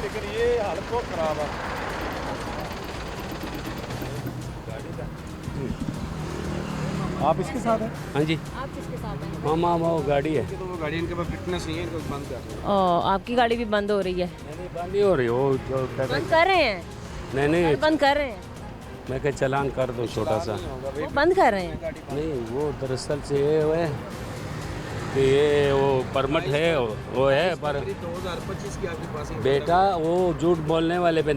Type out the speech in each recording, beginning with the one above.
लेकिन ये हालत बहुत ख़राब है। आप इसके साथ हैं? हाँ जी, आप किसके साथ हैं? मामा वो गाड़ी है। तो वो गाड़ी इनके पास फिटनेस नहीं है, इनको बंद कर दो। आपकी गाड़ी भी बंद हो रही है? नहीं बंद नहीं हो रही, वो जो बंद कर रहे हैं? नहीं बंद कर रहे हैं? मैं क्या चालान कर दूँ छोटा सा। वो बंद कर रहे हैं? नहीं वो दरअसल से ये है कि ये वो परमिट है, वो है पर 2025 की आपके पास बेटा वो झूठ बोलने वाले पे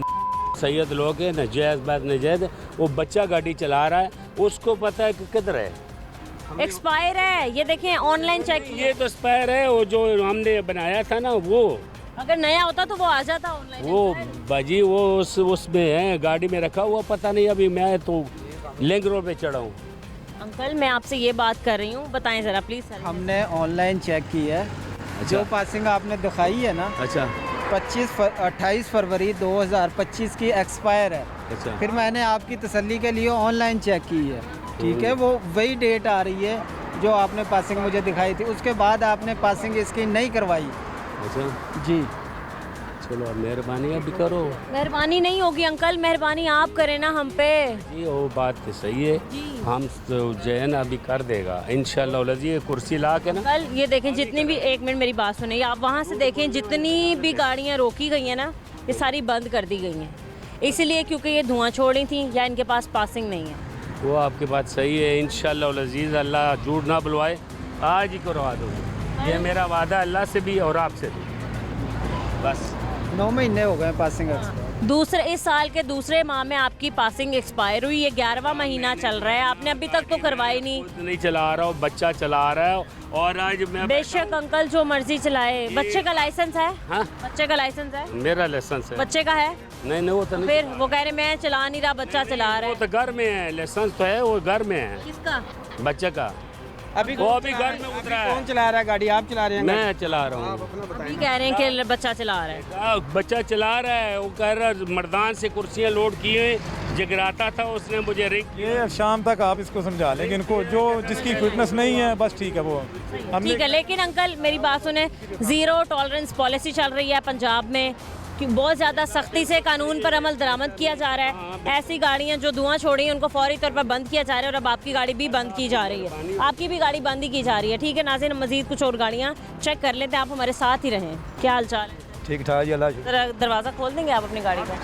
सैयद लोग हैं, नजायज़ बात नजायज़। वो बच्चा गाड़ी चला रहा है, उसको पता है कि किधर है। एक्सपायर है, ये देखें ऑनलाइन चेक। ये तो स्पेयर है, वो जो हमने बनाया था ना वो। अगर नया होता तो वो आ जाता ऑनलाइन। वो बाजी वो उसमें है, गाड़ी में रखा हुआ, पता नहीं। अभी मैं तो लिंक रोड पे चढ़ा हूँ। अंकल मैं आपसे ये बात कर रही हूँ, बताएं ज़रा प्लीज़ सर। हमने ऑनलाइन चेक की है। जो पासिंग आपने दिखाई है ना, अच्छा 28 फरवरी 2025 की एक्सपायर है। अच्छा फिर मैंने आपकी तसल्ली के लिए ऑनलाइन चेक की है, ठीक है। वो वही डेट आ रही है जो आपने पासिंग मुझे दिखाई थी। उसके बाद आपने पासिंग इसकी नहीं करवाई। अच्छा जी चलो मेहरबानी अभी करो मेहरबानी नहीं होगी अंकल, मेहरबानी आप करें ना हम पे। जी। वो बात तो सही है, जी। हम तो जो है ना अभी कर देगा इंशाल्लाह। जी कुर्सी ला के ना कल ये देखें जितनी भी, एक मिनट मेरी बात सुनिए, आप वहाँ से देखें जितनी भी गाड़ियाँ रोकी गई हैं ना, ये सारी बंद कर दी गई हैं। इसलिए क्योंकि ये धुआं छोड़ी थी या इनके पास पासिंग नहीं है। वो आपकी बात सही है। इंशाल्लाह अजीज़ अल्लाह झूठ ना बुलवाए, आज ही करवा दो। ये मेरा वादा अल्लाह से भी और आपसे भी। बस 9 महीने हो गए पासिंग एक्सपायर। दूसरे इस साल के दूसरे माह में आपकी पासिंग एक्सपायर हुई, ये 11वां महीना चल रहा है, आपने अभी तक तो करवाई नहीं। खुद नहीं चला रहा हूँ, बच्चा चला रहा है। और आज मैं बेशक अंकल जो मर्जी चलाए, बच्चे का लाइसेंस है? हाँ बच्चे का लाइसेंस है? मेरा लाइसेंस है। बच्चे का है? नहीं वो तो नहीं। फिर वो कह रहे मैं चला नहीं रहा, बच्चा चला रहा वो है। तो घर में है, लाइसेंस तो है, वो घर में है किसका? बच्चे का। वो अभी घर में उतरा है। कौन चला रहा है गाड़ी? आप चला रहे हैं? मैं चला रहा हूँ। अभी कह रहे हैं कि बच्चा चला रहा है। बच्चा चला रहा है, वो कह रहा है मर्दान से कुर्सियाँ लोड किए, जगराता था, उसने मुझे रिंग किया। ये शाम तक आप इसको समझा लें कि इनको जो जिसकी फिटनेस नहीं है बस ठीक है वो हमने। ठीक है, लेकिन अंकल मेरी बात सुने, ज़ीरो टॉलरेंस पॉलिसी चल रही है पंजाब में कि बहुत ज़्यादा सख्ती से कानून पर अमल दरामद किया जा रहा है। ऐसी गाड़ियाँ जो धुआं छोड़ी हैं उनको फौरी तौर पर बंद किया जा रहा है, और अब आपकी गाड़ी भी बंद की जा रही है। आपकी भी गाड़ी बंद ही की जा रही है। ठीक है नाज़रीन, मज़ीद कुछ और गाड़ियाँ चेक कर लेते हैं, आप हमारे साथ ही रहें। क्या हाल चाल है? ठीक ठाक जी, अल्लाह ज़रा दरवाज़ा खोल देंगे आप अपनी गाड़ी का?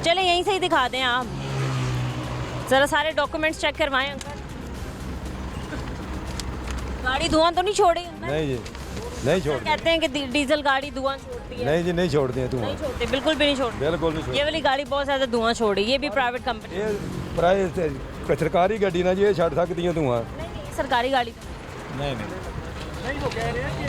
चले यहीं से ही दिखा दें आप, ज़रा सारे डॉक्यूमेंट्स चेक करवाएं अंकल। गाड़ी धुआं तो नहीं छोड़ी अंकल? नहीं जी, नहीं छोड़ कहते हैं कि डीजल गाड़ी धुआं छोड़ती है। नहीं जी, नहीं छोड़ते हैं तुम। नहीं छोड़ते, बिल्कुल भी नहीं छोड़ते। बिल्कुल नहीं ये वाली गाड़ी बहुत ज़्यादा धुआं छोड़ी, ये भी प्राइवेट कंपनी। ये प्राइस सरकारी गड्डी ना जी, ये छड़ सकती है धुआं। नहीं नहीं, सरकारी गाड़ी तो नहीं वो कह रहे हैं कि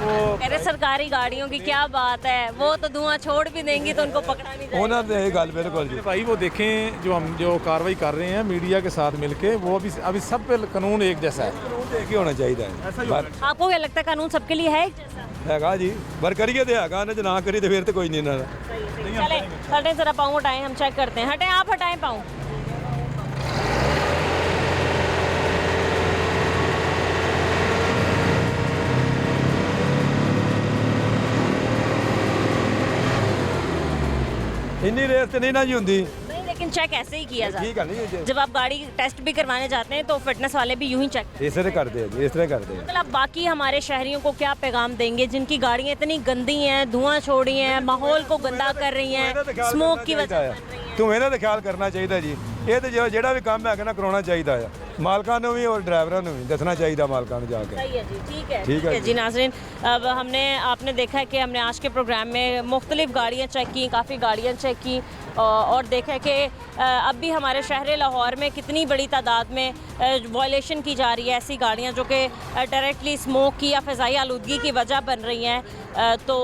कह रहे सरकारी गाड़ियों की क्या बात है, वो तो धुआं छोड़ भी देंगी तो उनको पकड़ा नहीं जाएगा। उन्होंने ये गल बिल्कुल जी। भाई वो देखें जो हम जो कार्रवाई कर रहे हैं मीडिया के साथ मिलके, वो अभी सब पे कानून एक जैसा है, कानून एक ही होना चाहिए। आपको क्या लगता है कानून सबके लिए है एक जैसा? हैगा जी, पर करिए तो हैगा ना, जो ना करी तो फिर तो कोई नहीं ना। चले हटें, जरा पाँव हटाएं, हम चेक करते हैं। हटें, आप हटाएं पाँव। इन्नी रेस तो नहीं ना जी होंगी। नहीं, लेकिन चेक ऐसे ही किया जाता ठीक है नहीं है। जब आप गाड़ी टेस्ट भी करवाने जाते हैं तो फिटनेस वाले भी यूं ही चेक इस तरह करते हैं जी, इस तरह करते हैं। मतलब आप बाकी हमारे शहरियों को क्या पैगाम देंगे जिनकी गाड़ियाँ इतनी गंदी हैं, धुआं छोड़ी हैं, माहौल को गंदा कर रही हैं, स्मोक की वजह बन रही हैं? तुम्हें तो ख्याल करना चाहिए जी। ये तो ਜਿਹੜਾ ਵੀ ਕੰਮ ਹੈਗਾ ਨਾ ਕਰਾਉਣਾ ਚਾਹੀਦਾ ਆ, मालकां ਨੂੰ भी और ड्राइवरों ਨੂੰ भी दसना चाहिए मालकां ਨੂੰ जाके। सही है जी, ठीक है ठीक है जी। नाज़रीन, अब आपने देखा है कि हमने आज के प्रोग्राम में मुख्तलिफ गाड़ियाँ चेक की, काफ़ी गाड़ियाँ चेक की, और देखा कि अब भी हमारे शहर लाहौर में कितनी बड़ी तादाद में वायलेशन की जा रही है ऐसी गाड़ियाँ जो कि डायरेक्टली स्मोक की या फ़िज़ाई आलूदगी की वजह बन रही हैं। तो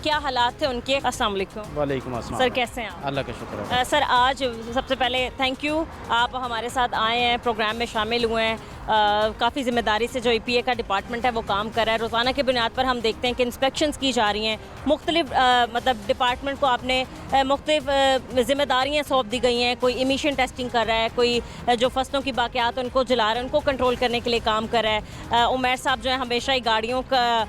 क्या हालात थे उनके? अस्सलाम वालेकुम। वालेकुम अस्सलाम। सर कैसे हैं आप? अल्लाह का शुक्र है। सर आज सबसे पहले थैंक यू, आप हमारे साथ आए हैं, प्रोग्राम में शामिल हुए हैं। काफ़ी ज़िम्मेदारी से जो EPA का डिपार्टमेंट है वो काम कर रहा है। रोज़ाना की बुनियाद पर हम देखते हैं कि इंस्पेक्शंस की जा रही हैं, मुख्तलिफ मतलब डिपार्टमेंट को आपने मुख्तलिफ ज़िम्मेदारियाँ सौंप दी गई हैं। कोई इमिशन टेस्टिंग कर रहा है, कोई जो फसलों की बाक़ियात उनको जला रहा है उनको कंट्रोल करने के लिए काम कर रहा है। उमैर साहब जो है हमेशा ही गाड़ियों का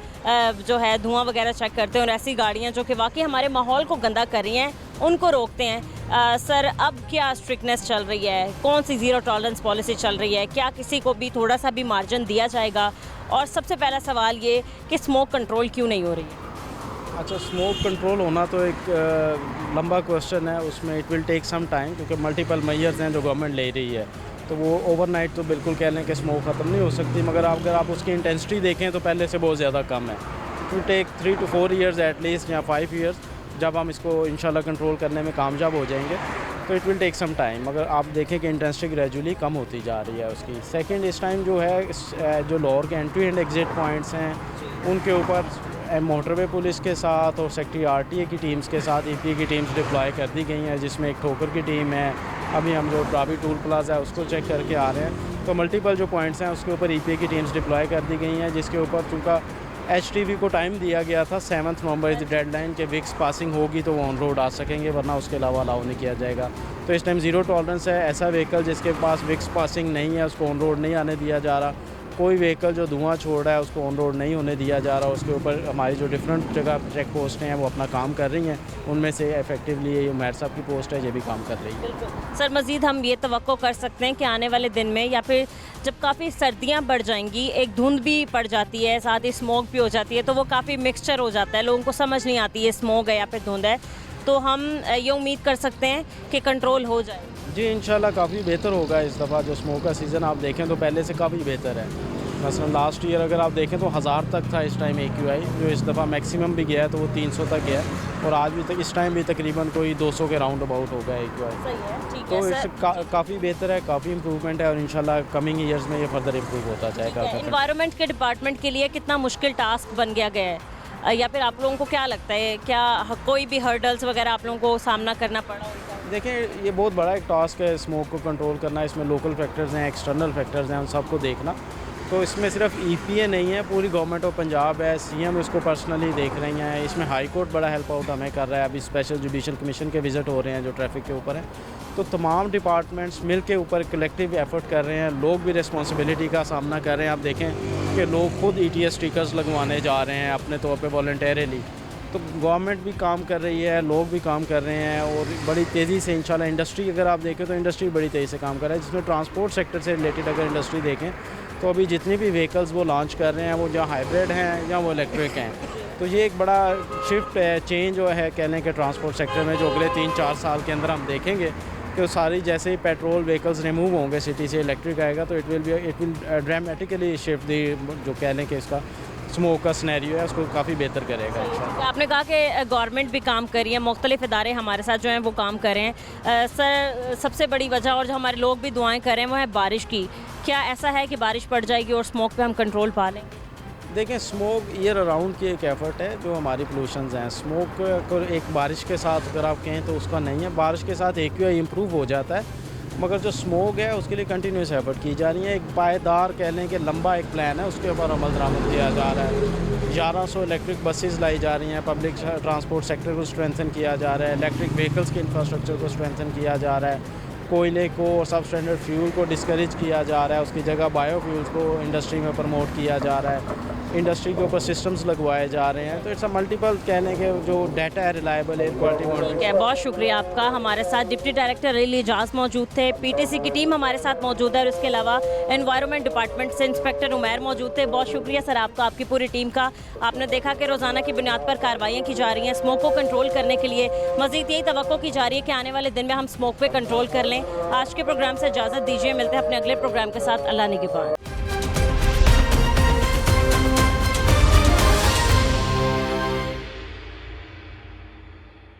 जो है धुआं वगैरह चेक करते हैं और ऐसी गाड़ियाँ जो कि वाकई हमारे माहौल को गंदा कर रही हैं उनको रोकते हैं। सर अब क्या स्ट्रिक्टनेस चल रही है, कौन सी ज़ीरो टॉलरेंस पॉलिसी चल रही है, क्या किसी को भी थोड़ा सा भी मार्जिन दिया जाएगा? और सबसे पहला सवाल ये कि स्मोक कंट्रोल क्यों नहीं हो रही है? अच्छा, स्मोक कंट्रोल होना तो एक लंबा क्वेश्चन है, उसमें it will take some time, क्योंकि मल्टीपल मेजर्स हैं जो गवर्नमेंट ले रही है। तो वो ओवरनाइट तो बिल्कुल कह लें कि स्मोक ख़त्म नहीं हो सकती, मगर अगर आप उसकी इंटेंसिटी देखें तो पहले से बहुत ज़्यादा कम है। To take 3 to 4 years at least या 5 ईयर्स, जब हम इसको इंशाल्लाह कंट्रोल करने में कामयाब हो जाएंगे तो it will take some time. मगर आप देखें कि इंटेंसिटी ग्रेजुअली कम होती जा रही है उसकी। सेकंड, इस टाइम जो है जो लाहौर के एंट्री एंड एग्ज़िट पॉइंट्स हैं उनके ऊपर मोटरवे पुलिस के साथ और सेक्रेटरी RTA की टीम्स के साथ EPA की टीम्स डिप्लॉय कर दी गई हैं, जिसमें एक ठोकर की टीम है। अभी हम जो ट्रावी टूल प्लाजा है उसको चेक करके आ रहे हैं। तो मल्टीपल जो पॉइंट्स हैं उसके ऊपर EPA की टीम्स डिप्लॉय कर दी गई हैं, जिसके ऊपर चूँकि HTV को टाइम दिया गया था 7 नवंबर इस डेडलाइन के विक्स पासिंग होगी तो वो ऑन रोड आ सकेंगे, वरना उसके अलावा अलाउ नहीं किया जाएगा। तो इस टाइम ज़ीरो टॉलरेंस है। ऐसा व्हीकल जिसके पास विक्स पासिंग नहीं है उसको ऑन रोड नहीं आने दिया जा रहा। कोई व्हीकल जो धुआं छोड़ रहा है उसको ऑन रोड नहीं होने दिया जा रहा। उसके ऊपर हमारी जो डिफरेंट जगह चेक पोस्टें हैं वो अपना काम कर रही हैं, उनमें से इफेक्टिवली ये उमैर साहब की पोस्ट है, ये भी काम कर रही है। सर मज़ीद हम ये तवक्को कर सकते हैं कि आने वाले दिन में या फिर जब काफ़ी सर्दियां बढ़ जाएंगी, एक धुंध भी पड़ जाती है, साथ ही स्मोक भी हो जाती है, तो वो काफ़ी मिक्सचर हो जाता है, लोगों को समझ नहीं आती है स्मोक है या फिर धुंध है, तो हम ये उम्मीद कर सकते हैं कि कंट्रोल हो जाए? जी इंशाल्लाह काफ़ी बेहतर होगा इस दफ़ा। जो स्मोक का सीज़न आप देखें तो पहले से काफ़ी बेहतर है। मसलन लास्ट ईयर अगर आप देखें तो 1000 तक था इस टाइम AQI, जो इस दफ़ा मैक्सिमम भी गया है तो वो 300 तक गया है, और आज भी तक इस टाइम भी तकरीबन कोई 200 के राउंड अबाउट होगा AQI। सही है, ठीक तो है इससे काफ़ी बेहतर है, काफ़ी इंप्रूवमेंट है, और इंशाल्लाह कमिंग ईयर्स में ये फर्दर इम्प्रूव होता जाएगा। एनवायरनमेंट के डिपार्टमेंट के लिए कितना मुश्किल टास्क बन गया है, या फिर आप लोगों को क्या लगता है, क्या कोई भी हर्डल्स वगैरह आप लोगों को सामना करना पड़ा होगा? देखें, ये बहुत बड़ा एक टास्क है स्मोक को कंट्रोल करना। इसमें लोकल फैक्टर्स हैं, एक्सटर्नल फैक्टर्स हैं, उन सबको देखना। तो इसमें सिर्फ EPA नहीं है, पूरी गवर्नमेंट ऑफ पंजाब है, CM इसको पर्सनली देख रही हैं। इसमें हाई कोर्ट बड़ा हेल्प आउट हमें कर रहा है। अभी स्पेशल जुडिशल कमीशन के विज़िट हो रहे हैं जो ट्रैफिक के ऊपर है। तो तमाम डिपार्टमेंट्स मिल के ऊपर कलेक्टिव एफर्ट कर रहे हैं। लोग भी रिस्पॉन्सिबिलिटी का सामना कर रहे हैं। आप देखें कि लोग खुद ETS स्टिकर्स लगवाने जा रहे हैं अपने तौर पर वॉलंटियरली। तो गवर्नमेंट भी काम कर रही है, लोग भी काम कर रहे हैं, और बड़ी तेज़ी से इंशाल्लाह इंडस्ट्री अगर आप देखें तो इंडस्ट्री बड़ी तेज़ी से काम कर रहा है। जिसमें ट्रांसपोर्ट सेक्टर से रिलेटेड अगर इंडस्ट्री देखें तो अभी जितनी भी व्हीकल्स वो लॉन्च कर रहे हैं वो या हाइब्रिड हैं या वो इलेक्ट्रिक हैं। तो ये एक बड़ा शिफ्ट है, चेंज जो है कह लें कि ट्रांसपोर्ट सेक्टर में जो अगले 3-4 साल के अंदर हम देखेंगे कि सारी जैसे ही पेट्रोल व्हीकल्स रिमूव होंगे सिटी से, इलेक्ट्रिक आएगा, तो इट विल ड्रामेटिकली शिफ्ट दी जो कह लें कि इसका स्मोक का सिनेरियो है उसको काफ़ी बेहतर करेगा। आपने कहा कि गवर्नमेंट भी काम कर रही है, मुख्तलिफ इदारे हमारे साथ जो हैं वो काम कर रहे हैं। सर सबसे बड़ी वजह और जो हमारे लोग भी दुआएं कर रहे हैं वो है बारिश की। क्या ऐसा है कि बारिश पड़ जाएगी और स्मोक पे हम कंट्रोल पा लेंगे? देखें, स्मोक ईयर अराउंड की एक एफ़र्ट है जो हमारी पोल्यूशंस हैं। स्मोक को एक बारिश के साथ अगर आप कहें तो उसका नहीं है। बारिश के साथ AQI इम्प्रूव हो जाता है, मगर जो स्मोक है उसके लिए कंटिन्यूस एफर्ट की जा रही है। एक पायदार कह लें कि लंबा एक प्लान है, उसके ऊपर अमल दरामद किया जा रहा है। 1100 इलेक्ट्रिक बसेस लाई जा रही हैं, पब्लिक ट्रांसपोर्ट सेक्टर को स्ट्रेंथन किया जा रहा है, इलेक्ट्रिक व्हीकल्स के इंफ्रास्ट्रक्चर को स्ट्रेंथन किया जा रहा है, कोयले को और सब स्टैंडर्ड फ्यूल को डिस्करेज किया जा रहा है, उसकी जगह बायोफ्यूल्स को इंडस्ट्री में प्रमोट किया जा रहा है, इंडस्ट्री के ऊपर सिस्टम्स लगवाए जा रहे हैं। तो इट्स अ मल्टीपल कहने के जो डाटा है रिलायबल है, क्वालिटी। ठीक है, बहुत शुक्रिया आपका। हमारे साथ डिप्टी डायरेक्टर रेल एजाज मौजूद थे, PTC की टीम हमारे साथ मौजूद है, और इसके अलावा एनवायरनमेंट डिपार्टमेंट से इंस्पेक्टर उमैर मौजूद थे। बहुत शुक्रिया सर आपका, आपकी पूरी टीम का। आपने देखा कि रोज़ाना की बुनियाद पर कार्रवाइयाँ की जा रही हैं स्मोक को कंट्रोल करने के लिए। मज़ीद यही तवक्को की जा रही है कि आने वाले दिन में हम स्मोक पे कंट्रोल कर लें। आज के प्रोग्राम से इजाज़त दीजिए, मिलते हैं अपने अगले प्रोग्राम के साथ। अल्लाह निगहबान।